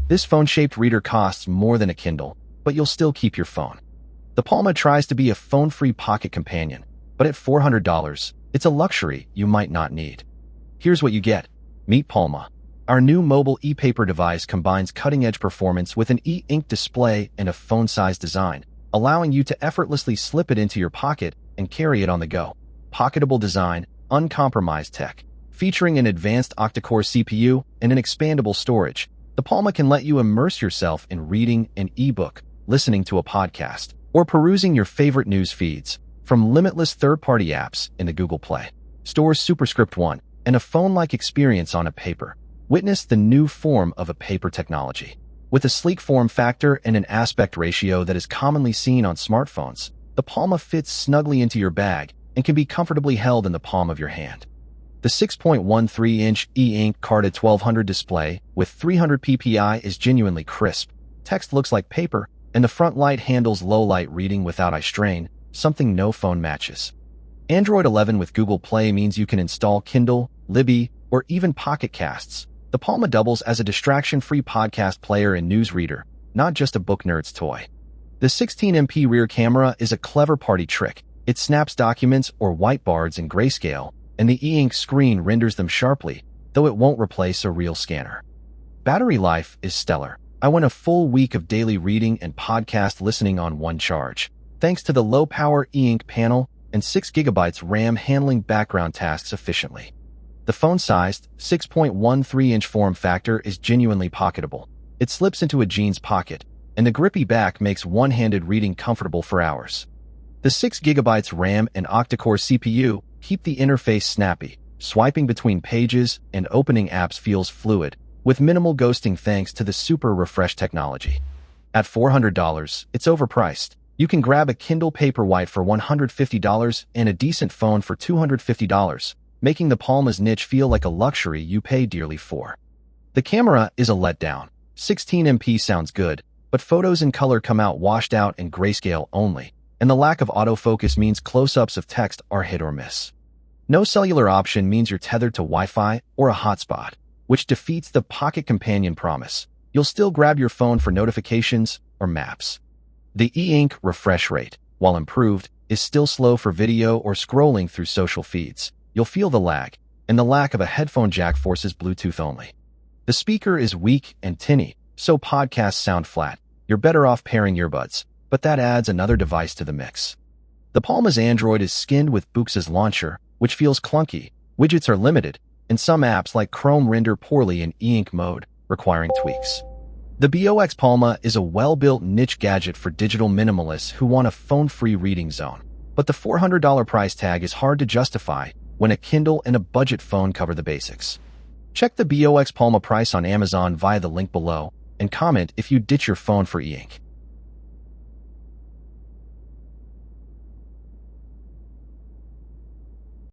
This phone-shaped reader costs more than a Kindle, but you'll still keep your phone. The Palma tries to be a phone-free pocket companion, but at $400, it's a luxury you might not need. Here's what you get. Meet Palma. Our new mobile ePaper device combines cutting-edge performance with an e-ink display and a phone-sized design, allowing you to effortlessly slip it into your pocket and carry it on the go. Pocketable design, uncompromised tech. Featuring an advanced octa-core CPU and an expandable storage, the Palma can let you immerse yourself in reading an ebook, listening to a podcast, or perusing your favorite news feeds from limitless third-party apps in the Google Play Store's Superscript One and a phone-like experience on a paper. Witness the new form of a paper technology. With a sleek form factor and an aspect ratio that is commonly seen on smartphones, the Palma fits snugly into your bag and can be comfortably held in the palm of your hand. The 6.13-inch e-ink carded 1200 display with 300 ppi is genuinely crisp. Text looks like paper, and the front light handles low-light reading without eye strain, something no phone matches. Android 11 with Google Play means you can install Kindle, Libby, or even Pocket Casts. The Palma doubles as a distraction-free podcast player and news reader, not just a book nerd's toy. The 16MP rear camera is a clever party trick. It snaps documents or whiteboards in grayscale, and the e-ink screen renders them sharply, though it won't replace a real scanner. Battery life is stellar. I went a full week of daily reading and podcast listening on one charge, thanks to the low-power e-ink panel and 6GB RAM handling background tasks efficiently. The phone-sized, 6.13-inch form factor is genuinely pocketable. It slips into a jeans pocket, and the grippy back makes one-handed reading comfortable for hours. The 6GB RAM and octa-core CPU keep the interface snappy. Swiping between pages and opening apps feels fluid, with minimal ghosting thanks to the super refresh technology. At $400, it's overpriced. You can grab a Kindle Paperwhite for $150 and a decent phone for $250, making the Palma's niche feel like a luxury you pay dearly for. The camera is a letdown. 16MP sounds good, but photos in color come out washed out and grayscale only, and the lack of autofocus means close-ups of text are hit or miss. No cellular option means you're tethered to Wi-Fi or a hotspot, which defeats the Pocket Companion promise. You'll still grab your phone for notifications or maps. The e-ink refresh rate, while improved, is still slow for video or scrolling through social feeds. You'll feel the lag, and the lack of a headphone jack forces Bluetooth only. The speaker is weak and tinny, so podcasts sound flat. You're better off pairing earbuds, but that adds another device to the mix. The Palma's Android is skinned with BOOX's launcher, which feels clunky. Widgets are limited, and some apps like Chrome render poorly in e-ink mode, requiring tweaks. The BOOX Palma is a well-built niche gadget for digital minimalists who want a phone-free reading zone. But the $400 price tag is hard to justify when a Kindle and a budget phone cover the basics. Check the BOOX Palma price on Amazon via the link below, and comment if you ditch your phone for e-ink.